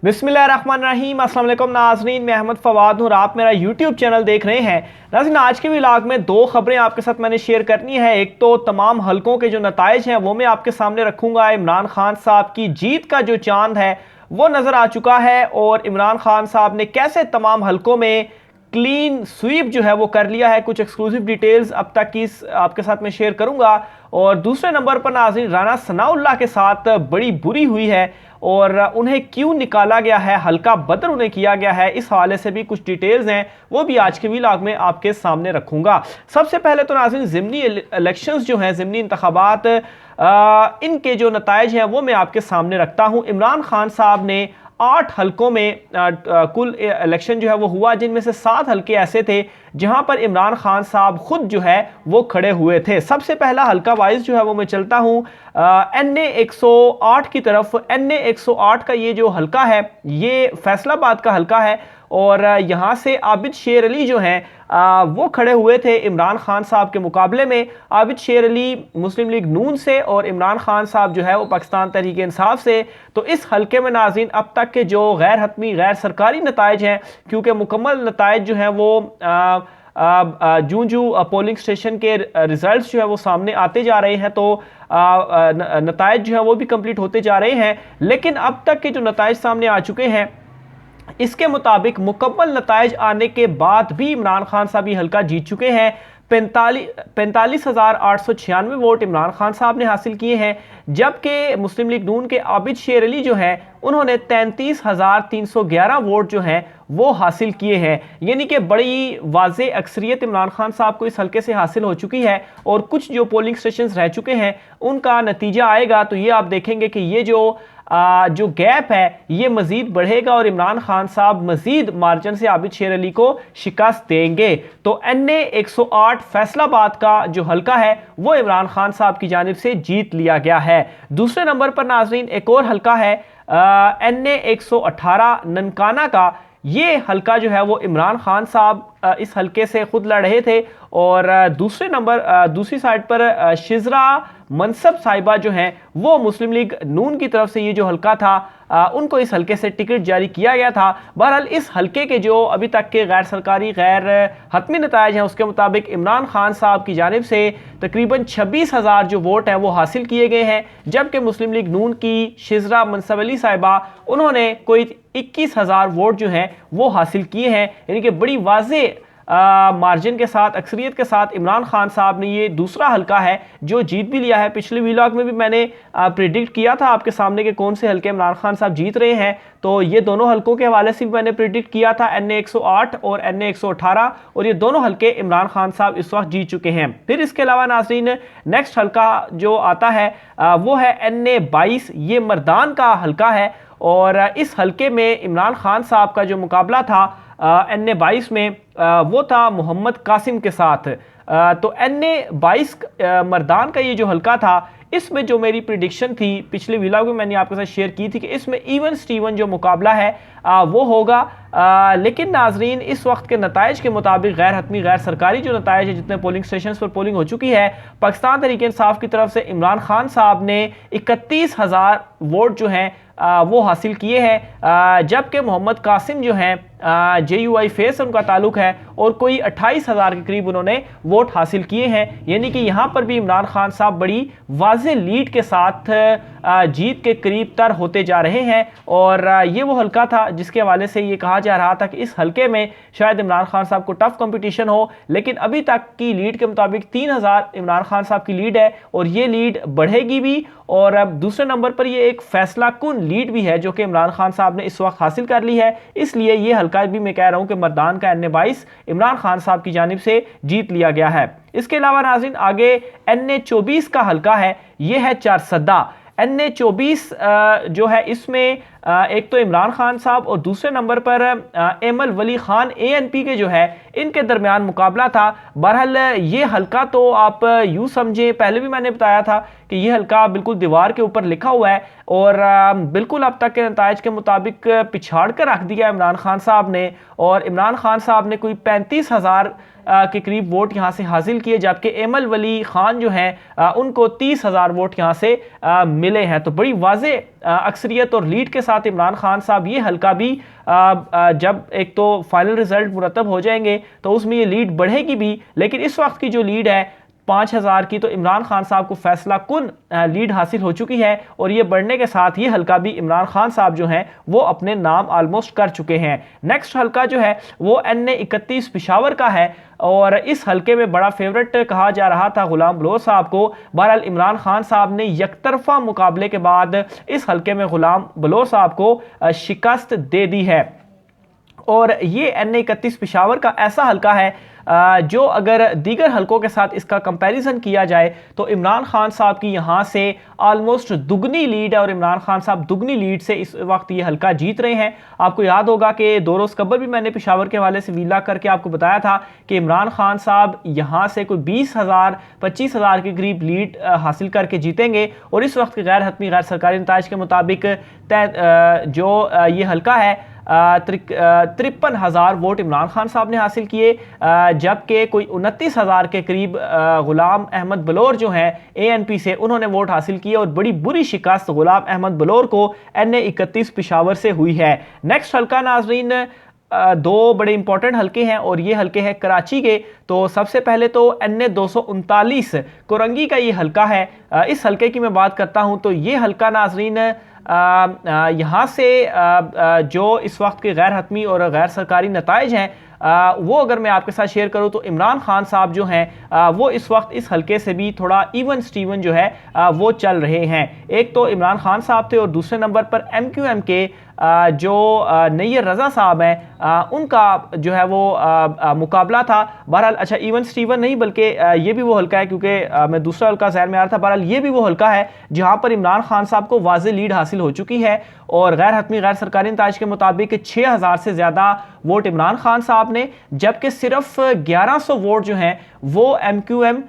बिस्मिल्लाहिर्रहमानिर्रहीम। अस्सलाम वालेकुम नाज़रीन, मैं अहमद फवाद हूँ और आप मेरा यूट्यूब चैनल देख रहे हैं। नाज़रीन, आज के व्लॉग में दो खबरें आपके साथ मैंने शेयर करनी है। एक तो तमाम हलकों के जो नताइज हैं वो मैं आपके सामने रखूँगा। इमरान खान साहब की जीत का जो चांद है वो नज़र आ चुका है और इमरान खान साहब ने कैसे तमाम हलकों में क्लीन स्वीप जो है वो कर लिया है। कुछ एक्सक्लूसिव डिटेल्स अब तक की आपके साथ मैं शेयर करूंगा। और दूसरे नंबर पर नाज़रीन, राना सनाउल्लाह के साथ बड़ी बुरी हुई है और उन्हें क्यों निकाला गया है, हल्का बदर उन्हें किया गया है, इस हवाले से भी कुछ डिटेल्स हैं वो भी आज के व्लॉग में आपके सामने रखूंगा। सबसे पहले तो नाज़रीन, ज़िमनी इलेक्शंस जो हैं, ज़िमनी इंतखाबात, इनके जो नताइज हैं वो मैं आपके सामने रखता हूँ। इमरान खान साहब ने 8 हलकों में कुल इलेक्शन जो है वो हुआ, जिनमें से 7 हलके ऐसे थे जहां पर इमरान खान साहब खुद जो है वो खड़े हुए थे। सबसे पहला हलका वाइज जो है वो मैं चलता हूं NA 108 की तरफ। NA 108 का ये जो हलका है ये फैसलाबाद का हलका है और यहाँ से आबिद शेर अली जो हैं वो खड़े हुए थे इमरान खान साहब के मुकाबले में। आबिद शेर अली मुस्लिम लीग नून से और इमरान खान साहब जो है वो पाकिस्तान तहरीक इंसाफ से। तो इस हलके में नाज़रीन अब तक के जो गैर हतमी गैर सरकारी नताइज हैं, क्योंकि मुकम्मल नताइज जो हैं वो जूं जूं पोलिंग स्टेशन के रिजल्ट्स जो है वो सामने आते जा रहे हैं, तो नताइज जो है वो भी कंप्लीट होते जा रहे हैं। लेकिन अब तक के जो नताइज सामने आ चुके हैं, इसके मुताबिक मुकम्मल नताइज आने के बाद भी इमरान खान साहब ये हल्का जीत चुके हैं। 45,896 वोट इमरान खान साहब ने हासिल किए हैं, जबकि मुस्लिम लीग नून के आबिद शेर अली जो हैं उन्होंने 33,311 वोट जो हैं वो हासिल किए हैं। यानी कि बड़ी वाज़े अक्सरियत इमरान खान साहब को इस हल्के से हासिल हो चुकी है और कुछ जो पोलिंग स्टेशंस रह चुके हैं उनका नतीजा आएगा तो ये आप देखेंगे कि ये जो गैप है ये मजीद बढ़ेगा और इमरान खान साहब मजीद मार्जिन से आबिद शेर अली को शिकस्त देंगे। तो NA 108 फैसलाबाद का जो हल्का है वो इमरान खान साहब की जानिब से जीत लिया गया है। दूसरे नंबर पर नाज़रीन एक और हल्का है NA 118 ननकाना का। ये हल्का जो है वो इमरान खान साहब इस हल्के से खुद लड़ रहे थे और दूसरी साइड पर शिजरा मनसब साहिबा जो हैं वो मुस्लिम लीग नून की तरफ से ये जो हल्का था उनको इस हल्के से टिकट जारी किया गया था। बहरहाल इस हल्के के जो अभी तक के गैर सरकारी गैर हतमी नताइज हैं उसके मुताबिक इमरान खान साहब की जानिब से तकरीबन 26,000 जो वोट हैं वो हासिल किए गए हैं, जबकि मुस्लिम लीग नून की शिजरा मनसब अली साहिबा उन्होंने कोई 21,000 वोट जो हैं वो हासिल किए हैं। यानी कि बड़ी वाज़े मार्जिन के साथ, अक्सरियत के साथ इमरान खान साहब ने ये दूसरा हल्का है जो जीत भी लिया है। पिछले व्लॉग में भी मैंने प्रिडिक्ट किया था आपके सामने कि कौन से हल्के इमरान खान साहब जीत रहे हैं, तो ये दोनों हल्कों के हवाले से भी मैंने प्रिडिक्ट किया था, NA 108 और NA 118, और ये दोनों हल्के इमरान खान साहब इस वक्त जीत चुके हैं। फिर इसके अलावा नाज़रीन नेक्स्ट हल्का जो आता है वो है NA 22। ये मर्दान का हल्का है और इस हल्के में इमरान खान साहब का जो मुकाबला था NA 22 में वो था मोहम्मद कासिम के साथ। तो NA 22 मर्दान का ये जो हल्का था, इसमें जो मेरी प्रिडिक्शन थी पिछले व्लॉग में मैंने आपके साथ शेयर की थी कि इसमें इवन स्टीवन जो मुकाबला है वो होगा। लेकिन नाजरीन इस वक्त के नताइज के मुताबिक गैर हतमी गैर सरकारी जो नताइज है, जितने पोलिंग स्टेशन पर पोलिंग हो चुकी है, पाकिस्तान तहरीक इंसाफ की तरफ से इमरान खान साहब ने 31,000 वोट जो हैं वो हासिल किए हैं, जबकि मोहम्मद कासिम जो हैं JUI फेस से उनका ताल्लुक है और कोई 28,000 के करीब उन्होंने वोट हासिल किए हैं। यानी कि यहाँ पर भी इमरान खान साहब बड़ी वाज़े लीड के साथ जीत के करीब तर होते जा रहे हैं। और ये वो हल्का था जिसके हवाले से ये कहा जा रहा था कि इस हल्के में शायद इमरान खान साहब को टफ कंपटीशन हो, लेकिन अभी तक की लीड के मुताबिक 3,000 इमरान खान साहब की लीड है और ये लीड बढ़ेगी भी। और अब दूसरे नंबर पर ये एक फैसला कुन लीड भी है जो कि इमरान खान साहब ने इस वक्त हासिल कर ली है, इसलिए ये हल्का भी मैं कह रहा हूं कि मर्दान का NA 22 इमरान खान साहब की जानिब से जीत लिया गया है। इसके अलावा नाज़रीन आगे NA 24 का हल्का है, ये है चारसद्दा। NA 24 जो है इसमें एक तो इमरान खान साहब और दूसरे नंबर पर एमल वली खान ANP के जो है इनके दरमियान मुकाबला था। बहरहाल ये हल्का तो आप यूँ समझें, पहले भी मैंने बताया था कि ये हल्का बिल्कुल दीवार के ऊपर लिखा हुआ है और बिल्कुल अब तक के नताइज के मुताबिक पिछाड़ कर रख दिया इमरान खान साहब ने, और इमरान खान साहब ने कोई 35,000 के करीब वोट यहाँ से हासिल किए, जबकि एमल वली खान जो हैं उनको 30,000 वोट यहाँ से मिले हैं। तो बड़ी वाज़े अक्सरियत और लीड के साथ इमरान खान साहब ये हल्का भी जब एक तो फाइनल रिजल्ट मुरतब हो जाएंगे तो उसमें ये लीड बढ़ेगी भी, लेकिन इस वक्त की जो लीड है 5000 की, तो इमरान खान साहब को फैसला कुन लीड हासिल हो चुकी है और ये बढ़ने के साथ ये हल्का भी इमरान खान साहब जो हैं वो अपने नाम ऑलमोस्ट कर चुके हैं। नेक्स्ट हल्का जो है वो NA 31 पिशावर का है और इस हल्के में बड़ा फेवरेट कहा जा रहा था गुलाम बलोच साहब को। बहरहाल इमरान खान साहब ने यकतरफा मुकाबले के बाद इस हल्के में गुलाम बलोच साहब को शिकस्त दे दी है और ये NA 31 पिशावर का ऐसा हल्का है जो अगर दीगर हलकों के साथ इसका कंपैरिजन किया जाए तो इमरान खान साहब की यहाँ से ऑलमोस्ट दुगनी लीड है और इमरान खान साहब दुगनी लीड से इस वक्त ये हल्का जीत रहे हैं। आपको याद होगा कि 2 रोज़ कबल भी मैंने पिशावर के हवाले से वीला करके आपको बताया था कि इमरान खान साहब यहाँ से कोई 20,000 25,000 के करीब लीड हासिल करके जीतेंगे और इस वक्त के गैर हतमी गैर सरकारी नताइज के मुताबिक जो ये हल्का है 53,000 वोट इमरान खान साहब ने हासिल किए, जबकि कोई 29,000 के करीब गुलाम अहमद बलोर जो हैं ANP से उन्होंने वोट हासिल किए और बड़ी बुरी शिकस्त गुलाम अहमद बलोर को NA 31 पिशावर से हुई है। नेक्स्ट हल्का नाजरीन 2 बड़े इंपॉर्टेंट हल्के हैं और ये हल्के हैं कराची के। तो सबसे पहले तो NA 239 कोरंगी का ये हल्का है। इस हल्के की मैं बात करता हूँ तो ये हल्का नाजरीन यहाँ से जो इस वक्त के गैर हतमी और गैर सरकारी नताइज हैं वो अगर मैं आपके साथ शेयर करूं तो इमरान खान साहब जो हैं वो इस वक्त इस हल्के से भी थोड़ा इवन स्टीवन जो है वो चल रहे हैं। एक तो इमरान खान साहब थे और दूसरे नंबर पर MQM के जो नैयर रज़ा साहब हैं उनका जो है वो मुकाबला था। बहरहाल अच्छा इवन स्टीवन नहीं बल्कि ये भी वो हल्का है क्योंकि मैं दूसरा हल्का जहन में आ रहा था। बहरहाल ये भी वो हल्का है जहाँ पर इमरान खान साहब को वाज़े लीड हासिल हो चुकी है और गैर हतमी गैर सरकारी नताइज के मुताबिक 6,000 से ज़्यादा वोट इमरान खान साहब ने, जबकि सिर्फ 1100 वोट जो हैं वो MQM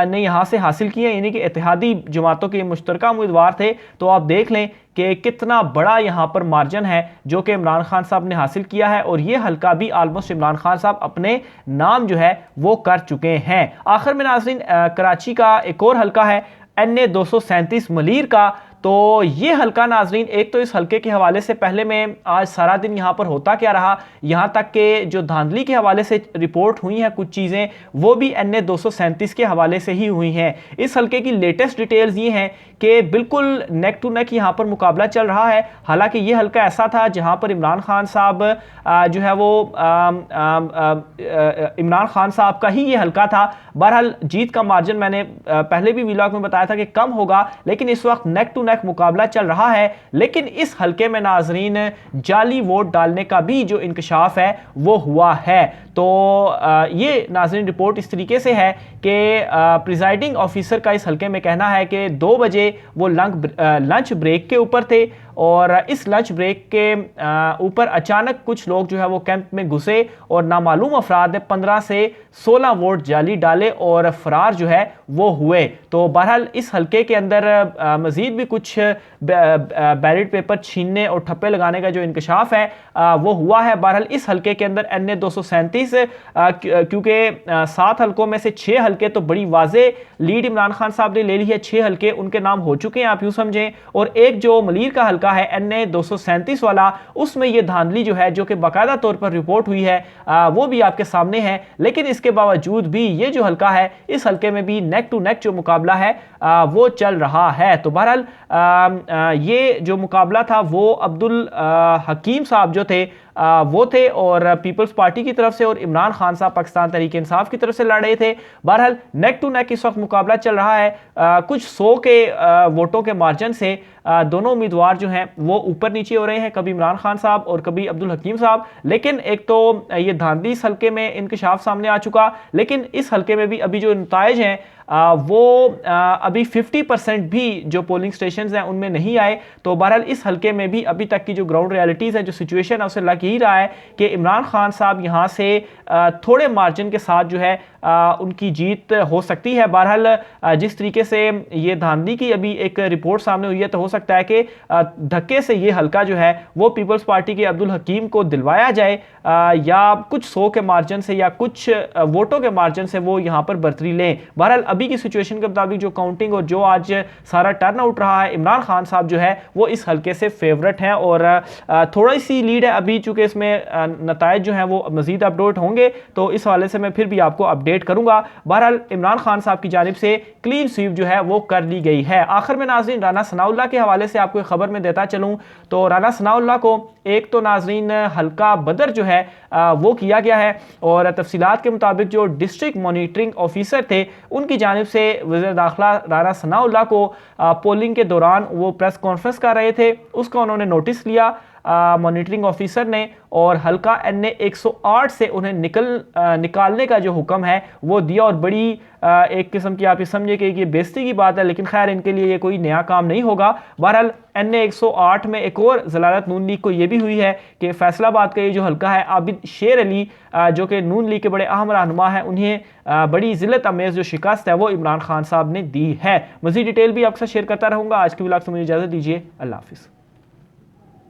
ने यहाँ से हासिल किए, यानी कि इत्तेहादी जमातों के मुश्तरका उम्मीदवार थे। तो आप देख लें कि कितना बड़ा यहाँ पर मार्जिन है जो कि इमरान खान साहब ने हासिल किया है और ये हल्का भी ऑलमोस्ट इमरान खान साहब अपने नाम जो है वो कर चुके हैं। आखिर में नाज़रीन कराची का एक और हल्का है NA 237 मलीर का। तो ये हल्का नाजरीन एक तो इस हल्के के हवाले से पहले में आज सारा दिन यहाँ पर होता क्या रहा, यहाँ तक कि जो धांधली के हवाले से रिपोर्ट हुई हैं कुछ चीज़ें वो भी NA 237 के हवाले से ही हुई हैं। इस हल्के की लेटेस्ट डिटेल्स ये हैं कि बिल्कुल नेक टू नेक यहाँ पर मुकाबला चल रहा है। हालांकि ये हल्का ऐसा था जहाँ पर इमरान खान साहब जो है वो इमरान खान साहब का ही ये हल्का था। बहरहाल जीत का मार्जिन मैंने पहले भी व्लॉग में बताया था कि कम होगा, लेकिन इस वक्त नेक टू नेक मुकाबला चल रहा है। लेकिन इस हल्के में नाजरीन जाली वोट डालने का भी जो इंकशाफ है वो हुआ है। तो ये नाजरीन रिपोर्ट इस तरीके से है कि प्रिजाइडिंग ऑफिसर का इस हल्के में कहना है कि 2 बजे वो लंच ब्रेक के ऊपर थे और इस लंच ब्रेक के ऊपर अचानक कुछ लोग जो है वो कैंप में घुसे और नामालूम अफराद ने 15 से 16 वोट जाली डाले और फरार जो है वो हुए। तो बहरहाल इस हल्के के अंदर मजीद भी कुछ बैलेट पेपर छीनने और ठप्पे लगाने का जो इंकशाफ है वो हुआ है। बहरहाल इस हल्के के अंदर NA 237 क्योंकि 7 हल्कों में से 6 हल्के तो बड़ी वाजे लीड इमरान खान साहब ने ले ली है, 6 हल्के उनके नाम हो चुके हैं आप यूँ समझें। और एक जो मलीर का हल्का है NA 237 वाला, उसमें ये धांधली जो है जो कि बाकायदा तौर पर रिपोर्ट हुई है वो भी आपके सामने है। लेकिन इसके बावजूद भी ये जो हल्का है इस हल्के में भी नेक टू नेक जो मुकाबला है वो चल रहा है। तो बहरहाल ये जो मुकाबला था वो अब्दुल हकीम साहब जो थे वो थे और पीपल्स पार्टी की तरफ से, और इमरान खान साहब पाकिस्तान तहरीक इंसाफ की तरफ से लड़ रहे थे। बहरहाल नेक टू नेक इस वक्त मुकाबला चल रहा है। कुछ 100 के वोटों के मार्जिन से दोनों उम्मीदवार जो हैं वो ऊपर नीचे हो रहे हैं, कभी इमरान खान साहब और कभी अब्दुल हकीम साहब। लेकिन एक तो ये धांधली इस हल्के में इंकशाफ सामने आ चुका, लेकिन इस हल्के में भी अभी जो नताइज हैं वो अभी 50% भी जो पोलिंग स्टेशन हैं उनमें नहीं आए। तो बहरहाल इस हल्के में भी अभी तक की जो ग्राउंड रियलिटीज़ है, जो सिचुएशन है, उसे लग यही रहा है कि इमरान खान साहब यहाँ से थोड़े मार्जिन के साथ जो है उनकी जीत हो सकती है। बहरहाल जिस तरीके से ये धांधली की अभी एक रिपोर्ट सामने हुई है, तो हो सकता है कि धक्के से ये हल्का जो है वो पीपल्स पार्टी के अब्दुल हकीम को दिलवाया जाए, या कुछ 100 के मार्जिन से या कुछ वोटों के मार्जिन से वो यहाँ पर बर्तरी लें। बहरहाल अभी की सिचुएशन के मुताबिक जो काउंटिंग और जो आज सारा टर्न आउट रहा है, इमरान खान साहब जो है वो इस हल्के से फेवरेट हैं और थोड़ी सी लीड है अभी, चूंकि इसमें नतायज जो है वो मजीद अपडेट होंगे, तो इस हवाले से मैं फिर भी आपको अपडेट करूंगा। बहरहाल इमरान खान साहब की जानिब से क्लीन स्वीप जो है वो कर ली गई है। आखिर में नाजरीन, राना सनाउल्लाह के हवाले से आपको खबर में देता चलूं तो राना सनाउल्लाह को एक तो नाजरीन हल्का बदर जो है वो किया गया है, और तफसीलात के मुताबिक जो डिस्ट्रिक्ट मॉनिटरिंग ऑफिसर थे उनकी जानिब से वज़ीर दाखिला राना सनाउल्लाह को पोलिंग के दौरान वो प्रेस कॉन्फ्रेंस कर रहे थे, उसका उन्होंने नोटिस लिया मॉनिटरिंग ऑफिसर ने, और हल्का NA 108 से उन्हें निकालने का जो हुक्म है वो दिया। और बड़ी एक किस्म की आप ये समझे कि ये बेइज्जती की बात है, लेकिन खैर इनके लिए ये कोई नया काम नहीं होगा। बहरहाल NA 108 में एक और जलालत नून लीग को ये भी हुई है कि फैसलाबाद का ये जो हल्का है, आबिद शेर अली जो कि नून लीग के बड़े अहम रहनुमा है, उन्हें बड़ी जिल्लत अमेज जो शिकस्त है वो इमरान खान साहब ने दी है। मज़ीद डिटेल भी आपके साथ शेयर करता रहूँगा। आज की व्लॉग से मुझे इजाज़त दीजिए। अल्लाह हाफिज़।